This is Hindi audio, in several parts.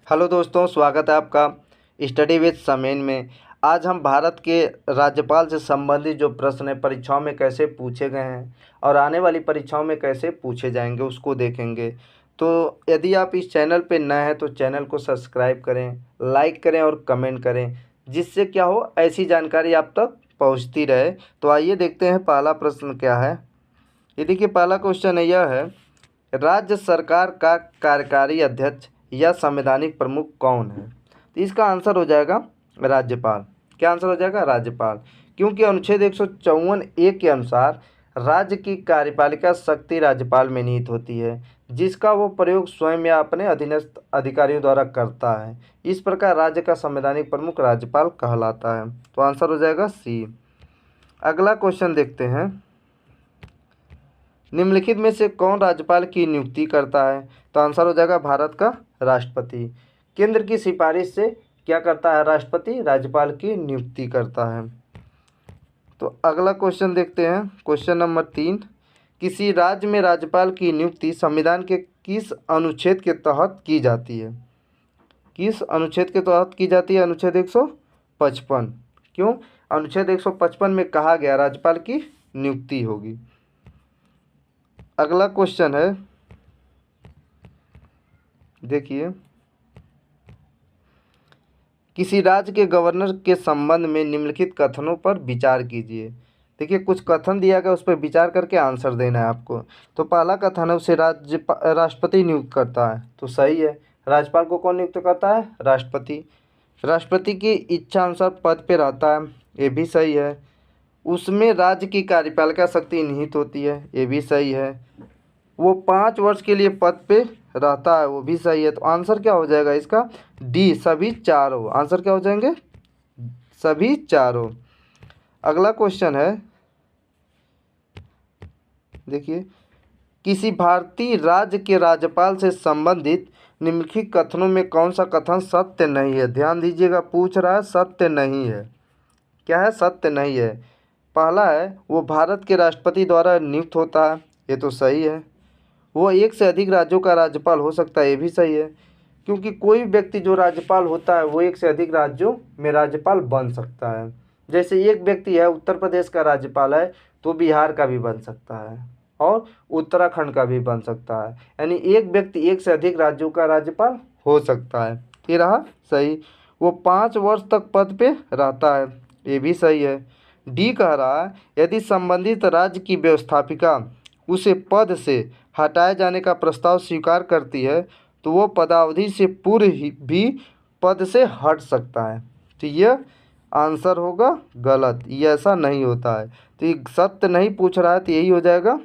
हेलो दोस्तों, स्वागत है आपका स्टडी विद समेन में। आज हम भारत के राज्यपाल से संबंधित जो प्रश्न है परीक्षाओं में कैसे पूछे गए हैं और आने वाली परीक्षाओं में कैसे पूछे जाएंगे उसको देखेंगे। तो यदि आप इस चैनल पे नए हैं तो चैनल को सब्सक्राइब करें, लाइक करें और कमेंट करें, जिससे क्या हो ऐसी जानकारी आप तक पहुंचती रहे। तो आइए देखते हैं पहला प्रश्न क्या है। ये देखिए, पहला क्वेश्चन यह है, राज्य सरकार का कार्यकारी अध्यक्ष या संवैधानिक प्रमुख कौन है? तो इसका आंसर हो जाएगा राज्यपाल। क्या आंसर हो जाएगा? राज्यपाल। क्योंकि अनुच्छेद 154(a) के अनुसार राज्य की कार्यपालिका शक्ति राज्यपाल में निहित होती है, जिसका वो प्रयोग स्वयं या अपने अधीनस्थ अधिकारियों द्वारा करता है। इस प्रकार राज्य का संवैधानिक प्रमुख राज्यपाल कहलाता है। तो आंसर हो जाएगा सी। अगला क्वेश्चन देखते हैं, निम्नलिखित में से कौन राज्यपाल की नियुक्ति करता है? तो आंसर हो जाएगा भारत का राष्ट्रपति। केंद्र की सिफारिश से क्या करता है राष्ट्रपति? राज्यपाल की नियुक्ति करता है। तो अगला क्वेश्चन देखते हैं, क्वेश्चन नंबर 3, किसी राज्य में राज्यपाल की नियुक्ति संविधान के किस अनुच्छेद के तहत की जाती है? किस अनुच्छेद के तहत की जाती है? अनुच्छेद 155। क्यों? अनुच्छेद 155 में कहा गया राज्यपाल की नियुक्ति होगी। अगला क्वेश्चन है, देखिए, किसी राज्य के गवर्नर के संबंध में निम्नलिखित कथनों पर विचार कीजिए। देखिए, कुछ कथन दिया गया, उस पर विचार करके आंसर देना है आपको। तो पहला कथन है, उसे राष्ट्रपति नियुक्त करता है। तो सही है। राज्यपाल को कौन नियुक्त करता है? राष्ट्रपति। राष्ट्रपति की इच्छा अनुसार पद पे रहता है। ये भी सही है। उसमें राज्य की कार्यपालिका शक्ति निहित होती है। ये भी सही है। वो 5 वर्ष के लिए पद पे रहता है। वो भी सही है। तो आंसर क्या हो जाएगा इसका? डी, सभी चारों। आंसर क्या हो जाएंगे? सभी चारों। अगला क्वेश्चन है, देखिए, किसी भारतीय राज्य के राज्यपाल से संबंधित निम्नलिखित कथनों में कौन सा कथन सत्य नहीं है? ध्यान दीजिएगा, पूछ रहा है सत्य नहीं है। क्या है? सत्य नहीं है। पहला है, वो भारत के राष्ट्रपति द्वारा नियुक्त होता है। ये तो सही है। वो एक से अधिक राज्यों का राज्यपाल हो सकता है। ये भी सही है, क्योंकि कोई व्यक्ति जो राज्यपाल होता है वो एक से अधिक राज्यों में राज्यपाल बन सकता है। जैसे एक व्यक्ति है उत्तर प्रदेश का राज्यपाल है, तो बिहार का भी बन सकता है और उत्तराखंड का भी बन सकता है। यानी एक व्यक्ति एक से अधिक राज्यों का राज्यपाल हो सकता है। ये रहा सही। वो 5 वर्ष तक पद पे रहता है। ये भी सही है। डी कह रहा है, यदि संबंधित राज्य की व्यवस्थापिका उसे पद से हटाए जाने का प्रस्ताव स्वीकार करती है तो वो पदावधि से पूर्व ही भी पद से हट सकता है। तो यह आंसर होगा गलत। ये ऐसा नहीं होता है। तो ये सत्य नहीं पूछ रहा है, तो यही हो जाएगा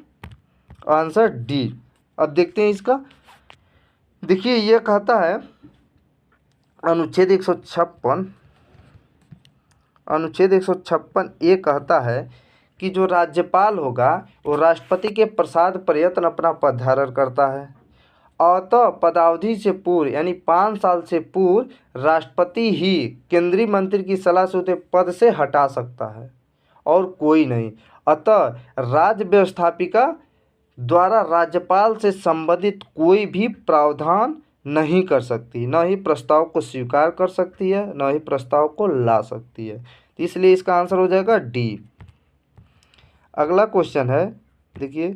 आंसर डी। अब देखते हैं इसका। देखिए, यह कहता है अनुच्छेद 156, अनुच्छेद 156 ये कहता है कि जो राज्यपाल होगा वो राष्ट्रपति के प्रसाद प्रयत्न अपना पद धारण करता है। अतः पदावधि से पूर्व यानी 5 साल से पूर्व राष्ट्रपति ही केंद्रीय मंत्री की सलाह से उसे पद से हटा सकता है और कोई नहीं। अतः राज्य व्यवस्थापिका द्वारा राज्यपाल से संबंधित कोई भी प्रावधान नहीं कर सकती, न ही प्रस्ताव को स्वीकार कर सकती है, न ही प्रस्ताव को ला सकती है। तो इसलिए इसका आंसर हो जाएगा डी। अगला क्वेश्चन है, देखिए,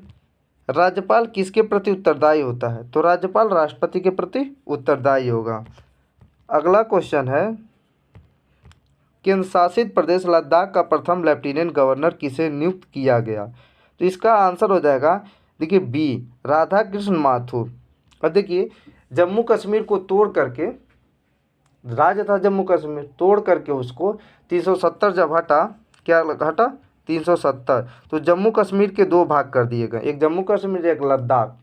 राज्यपाल किसके प्रति उत्तरदायी होता है? तो राज्यपाल राष्ट्रपति के प्रति उत्तरदायी होगा। अगला क्वेश्चन है, केंद्र शासित प्रदेश लद्दाख का प्रथम लेफ्टिनेंट गवर्नर किसे नियुक्त किया गया? तो इसका आंसर हो जाएगा, देखिए, बी, राधा कृष्ण माथुर। और देखिए, जम्मू कश्मीर को तोड़ करके, राज्य था जम्मू कश्मीर, तोड़ करके उसको 370 जब हटा, क्या हटा? 370। तो जम्मू कश्मीर के 2 भाग कर दिए गए, एक जम्मू कश्मीर एक लद्दाख।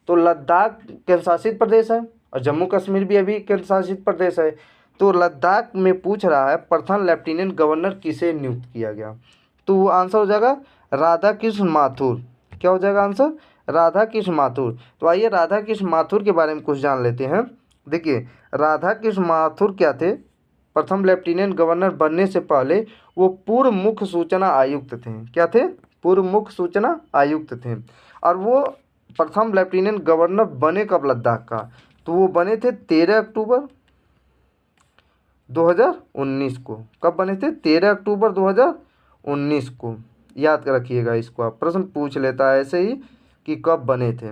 तो लद्दाख केंद्र शासित प्रदेश है और जम्मू कश्मीर भी अभी केंद्र शासित प्रदेश है। तो लद्दाख में पूछ रहा है प्रथम लेफ्टिनेंट गवर्नर किसे नियुक्त किया गया? तो वो आंसर हो जाएगा राधा कृष्ण माथुर। क्या हो जाएगा आंसर? राधा कृष्ण माथुर। तो आइए राधा कृष्ण माथुर के बारे में कुछ जान लेते हैं। देखिए, राधा कृष्ण माथुर क्या थे? प्रथम लेफ्टिनेंट गवर्नर बनने से पहले वो पूर्व मुख्य सूचना आयुक्त थे। क्या थे? पूर्व मुख्य सूचना आयुक्त थे। और वो प्रथम लेफ्टिनेंट गवर्नर बने कब लद्दाख का? तो वो बने थे 13 अक्टूबर 2019 को। कब बने थे? 13 अक्टूबर 2019 को। याद रखिएगा इसको, आप प्रश्न पूछ लेता है ऐसे ही कि कब बने थे।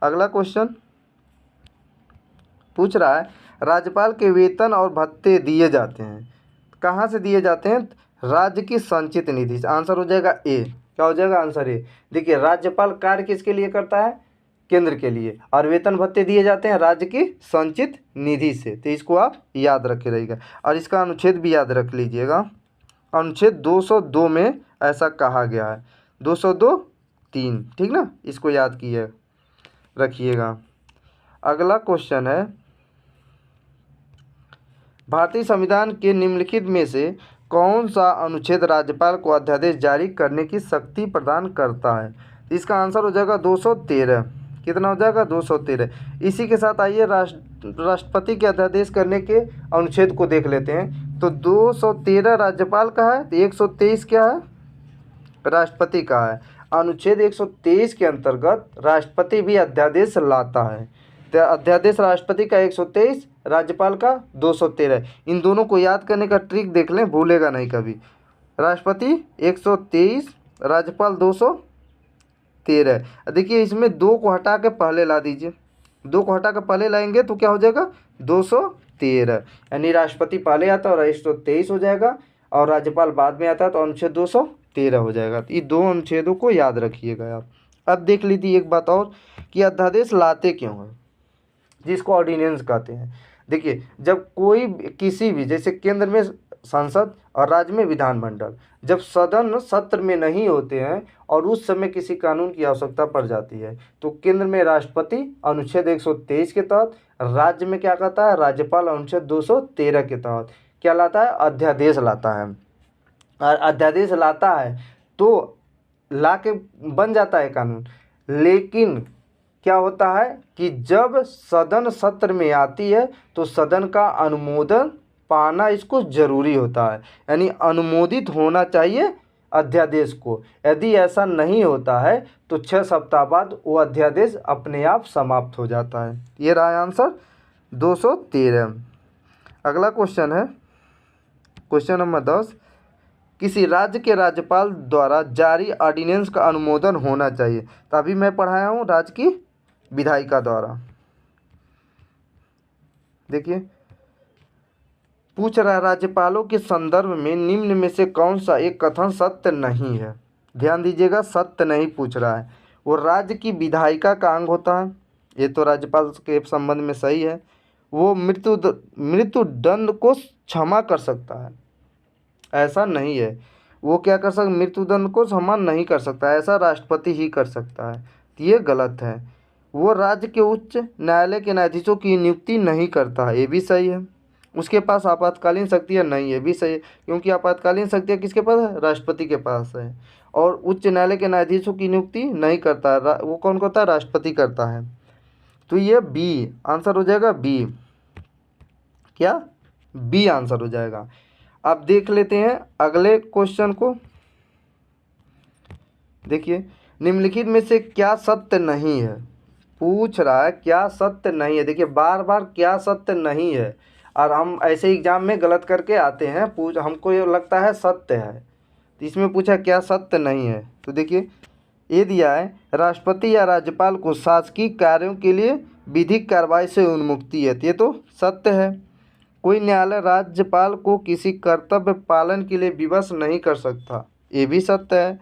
अगला क्वेश्चन पूछ रहा है, राज्यपाल के वेतन और भत्ते दिए जाते हैं, कहाँ से दिए जाते हैं? राज्य की संचित निधि से। आंसर हो जाएगा ए। क्या हो जाएगा? Answer A. देखिए, राज्यपाल कार्य किसके लिए करता है? केंद्र के लिए। और वेतन भत्ते दिए जाते हैं राज्य की संचित निधि से। तो इसको आप याद रखे रहिएगा और इसका अनुच्छेद भी याद रख लीजिएगा। अनुच्छेद 202 में ऐसा कहा गया है। 202(3), ठीक ना, इसको याद किए रखिएगा। अगला क्वेश्चन है, भारतीय संविधान के निम्नलिखित में से कौन सा अनुच्छेद राज्यपाल को अध्यादेश जारी करने की शक्ति प्रदान करता है? इसका आंसर हो जाएगा 213। कितना हो जाएगा? 213। इसी के साथ आइए राष्ट्रपति के अध्यादेश करने के अनुच्छेद को देख लेते हैं। तो 213 राज्यपाल का है, तो 123 क्या है? राष्ट्रपति का है। अनुच्छेद 123 के अंतर्गत राष्ट्रपति भी अध्यादेश लाता है। तो अध्यादेश राष्ट्रपति का 123, राज्यपाल का 213। इन दोनों को याद करने का ट्रिक देख लें, भूलेगा नहीं कभी। राष्ट्रपति 123, राज्यपाल 213। देखिए, इसमें 2 को हटा के पहले ला दीजिए। 2 को हटा के पहले लाएंगे तो क्या हो जाएगा? 213। यानी राष्ट्रपति पहले आता है और 123 हो जाएगा, और राज्यपाल बाद में आता है तो अनुच्छेद 213 हो जाएगा। तो ये 2 अनुच्छेदों को याद रखिएगा आप। अब देख लीजिए एक बात और कि अध्यादेश लाते क्यों हैं, जिसको ऑर्डिनेंस कहते हैं। देखिए, जब कोई किसी भी, जैसे केंद्र में संसद और राज्य में विधानमंडल, जब सदन सत्र में नहीं होते हैं और उस समय किसी कानून की आवश्यकता पड़ जाती है, तो केंद्र में राष्ट्रपति अनुच्छेद 123 के तहत, राज्य में क्या कहता है? राज्यपाल अनुच्छेद 213 के तहत क्या लाता है? अध्यादेश लाता है। और अध्यादेश लाता है तो ला के बन जाता है कानून। लेकिन क्या होता है कि जब सदन सत्र में आती है तो सदन का अनुमोदन पाना इसको जरूरी होता है, यानी अनुमोदित होना चाहिए अध्यादेश को। यदि ऐसा नहीं होता है तो 6 सप्ताह बाद वो अध्यादेश अपने आप समाप्त हो जाता है। ये रहा आंसर 213। अगला क्वेश्चन है क्वेश्चन नंबर 10, किसी राज्य के राज्यपाल द्वारा जारी ऑर्डिनेंस का अनुमोदन होना चाहिए। तो अभी मैं पढ़ाया हूँ राज्य की विधायिका द्वारा। देखिए, पूछ रहा है राज्यपालों के संदर्भ में निम्न में से कौन सा एक कथन सत्य नहीं है? ध्यान दीजिएगा, सत्य नहीं पूछ रहा है। वो राज्य की विधायिका का अंग होता है, ये तो राज्यपाल के संबंध में सही है। वो मृत्युदंड को क्षमा कर सकता है, ऐसा नहीं है। वो क्या कर सकता? मृत्युदंड को क्षमा नहीं कर सकता, ऐसा राष्ट्रपति ही कर सकता है। तो ये गलत है। वो राज्य के उच्च न्यायालय के न्यायाधीशों की नियुक्ति नहीं करता है, ये भी सही है। उसके पास आपातकालीन शक्तियाँ नहीं है, भी सही है, क्योंकि आपातकालीन शक्तियाँ किसके पास है? राष्ट्रपति के पास है। और उच्च न्यायालय के न्यायाधीशों की नियुक्ति नहीं करता है, वो कौन करता है? राष्ट्रपति करता है। तो ये बी आंसर हो जाएगा। बी क्या? बी आंसर हो जाएगा। अब देख लेते हैं अगले क्वेश्चन को। देखिए, निम्नलिखित में से क्या सत्य नहीं है? पूछ रहा है क्या सत्य नहीं है। देखिए, बार बार क्या सत्य नहीं है, और हम ऐसे एग्जाम में गलत करके आते हैं। हमको ये लगता है सत्य है, तो इसमें पूछा क्या सत्य नहीं है। तो देखिए, ये दिया है, राष्ट्रपति या राज्यपाल को शासकीय कार्यों के लिए विधिक कार्रवाई से उन्मुक्ति है। ये तो सत्य है। कोई न्यायालय राज्यपाल को किसी कर्तव्य पालन के लिए विवश नहीं कर सकता, ये भी सत्य है।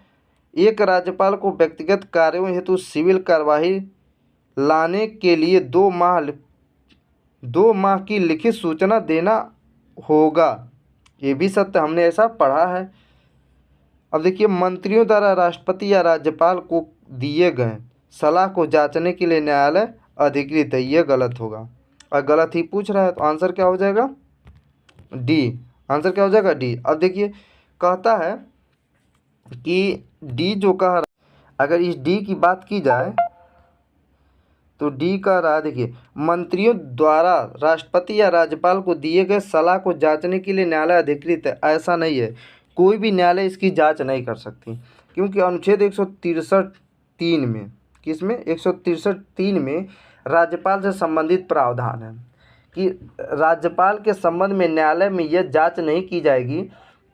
एक राज्यपाल को व्यक्तिगत कार्यों हेतु सिविल कार्यवाही लाने के लिए 2 माह की लिखित सूचना देना होगा, ये भी सत्य, हमने ऐसा पढ़ा है। अब देखिए, मंत्रियों द्वारा राष्ट्रपति या राज्यपाल को दिए गए सलाह को जांचने के लिए न्यायालय अधिकृत है, ये गलत होगा। और गलत ही पूछ रहा है, तो आंसर क्या हो जाएगा? डी। आंसर क्या हो जाएगा? डी। अब देखिए, कहता है कि डी जो कह रहा, अगर इस डी की बात की जाए तो डी कह रहा है, देखिए, मंत्रियों द्वारा राष्ट्रपति या राज्यपाल को दिए गए सलाह को जांचने के लिए न्यायालय अधिकृत है, ऐसा नहीं है। कोई भी न्यायालय इसकी जांच नहीं कर सकती, क्योंकि अनुच्छेद 163(3) में, किसमें? 163(3) में राज्यपाल से संबंधित प्रावधान है कि राज्यपाल के संबंध में न्यायालय में यह जांच नहीं की जाएगी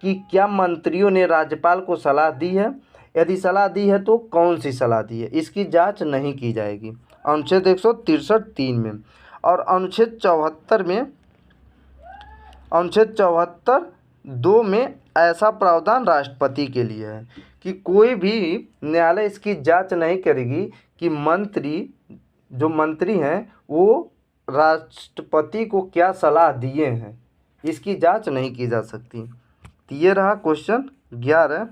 कि क्या मंत्रियों ने राज्यपाल को सलाह दी है, यदि सलाह दी है तो कौन सी सलाह दी है, इसकी जांच नहीं की जाएगी। अनुच्छेद 163(3) में। और अनुच्छेद 74(2) में ऐसा प्रावधान राष्ट्रपति के लिए है कि कोई भी न्यायालय इसकी जांच नहीं करेगी कि जो मंत्री हैं वो राष्ट्रपति को क्या सलाह दिए हैं, इसकी जांच नहीं की जा सकती। तो ये रहा क्वेश्चन 11।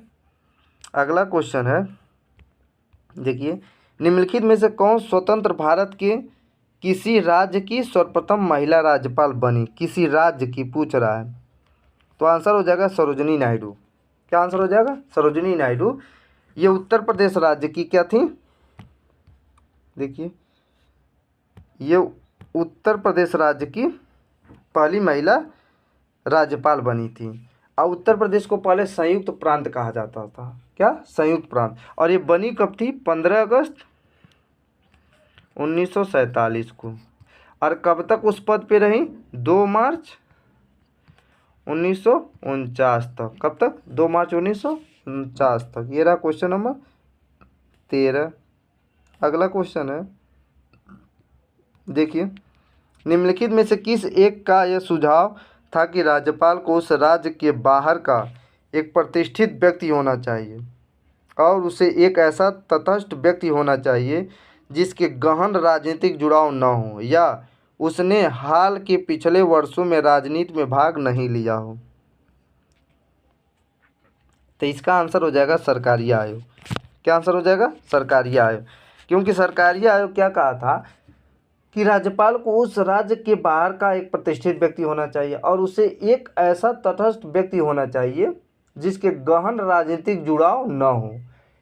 अगला क्वेश्चन है, देखिए, निम्नलिखित में से कौन स्वतंत्र भारत के किसी राज्य की सर्वप्रथम महिला राज्यपाल बनी? किसी राज्य की पूछ रहा है, तो आंसर हो जाएगा सरोजिनी नायडू। क्या आंसर हो जाएगा? सरोजिनी नायडू। ये उत्तर प्रदेश राज्य की क्या थी? देखिए, ये उत्तर प्रदेश राज्य की पहली महिला राज्यपाल बनी थी। और उत्तर प्रदेश को पहले संयुक्त प्रांत कहा जाता था। क्या? संयुक्त प्रांत। और ये बनी कब थी? 15 अगस्त 1947 को। और कब तक उस पद पे रही? 2 मार्च 1949 तक। कब तक? 2 मार्च 1949 तक। ये रहा क्वेश्चन नंबर 13। अगला क्वेश्चन है, देखिए, निम्नलिखित में से किस एक का यह सुझाव था कि राज्यपाल को उस राज्य के बाहर का एक प्रतिष्ठित व्यक्ति होना चाहिए और उसे एक ऐसा तटस्थ व्यक्ति होना चाहिए जिसके गहन राजनीतिक जुड़ाव न हो या उसने हाल के पिछले वर्षों में राजनीति में भाग नहीं लिया हो? तो इसका आंसर हो जाएगा सरकारी आयोग। क्या आंसर हो जाएगा? सरकारी आयोग। क्योंकि सरकारी आयोग क्या कहा था कि राज्यपाल को उस राज्य के बाहर का एक प्रतिष्ठित व्यक्ति होना चाहिए और उसे एक ऐसा तटस्थ व्यक्ति होना चाहिए जिसके गहन राजनीतिक जुड़ाव न हो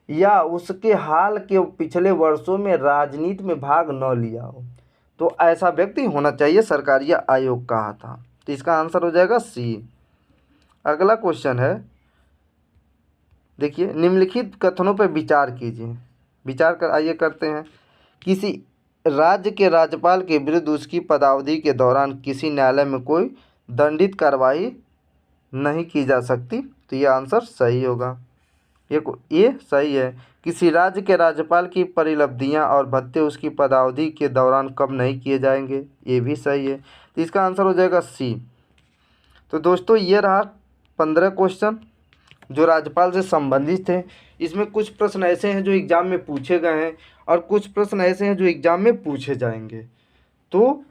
या उसके हाल के पिछले वर्षों में राजनीति में भाग न लिया हो। तो ऐसा व्यक्ति होना चाहिए, सरकारी आयोग कहा था। तो इसका आंसर हो जाएगा सी। अगला क्वेश्चन है, देखिए, निम्नलिखित कथनों पर विचार कीजिए। आइए करते हैं। किसी राज्य के राज्यपाल के विरुद्ध उसकी पदावधि के दौरान किसी न्यायालय में कोई दंडित कार्रवाई नहीं की जा सकती। तो ये आंसर सही होगा। ये सही है। किसी राज्य के राज्यपाल की परिलब्धियां और भत्ते उसकी पदावधि के दौरान कब नहीं किए जाएंगे? ये भी सही है। तो इसका आंसर हो जाएगा सी। तो दोस्तों, ये रहा 15 क्वेश्चन जो राज्यपाल से संबंधित थे। इसमें कुछ प्रश्न ऐसे हैं जो एग्ज़ाम में पूछे गए हैं और कुछ प्रश्न ऐसे हैं जो एग्ज़ाम में पूछे जाएंगे। तो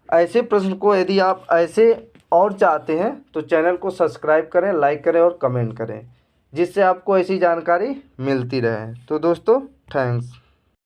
ऐसे प्रश्न को यदि आप ऐसे और चाहते हैं तो चैनल को सब्सक्राइब करें, लाइक करें और कमेंट करें, जिससे आपको ऐसी जानकारी मिलती रहे। तो दोस्तों, थैंक्स।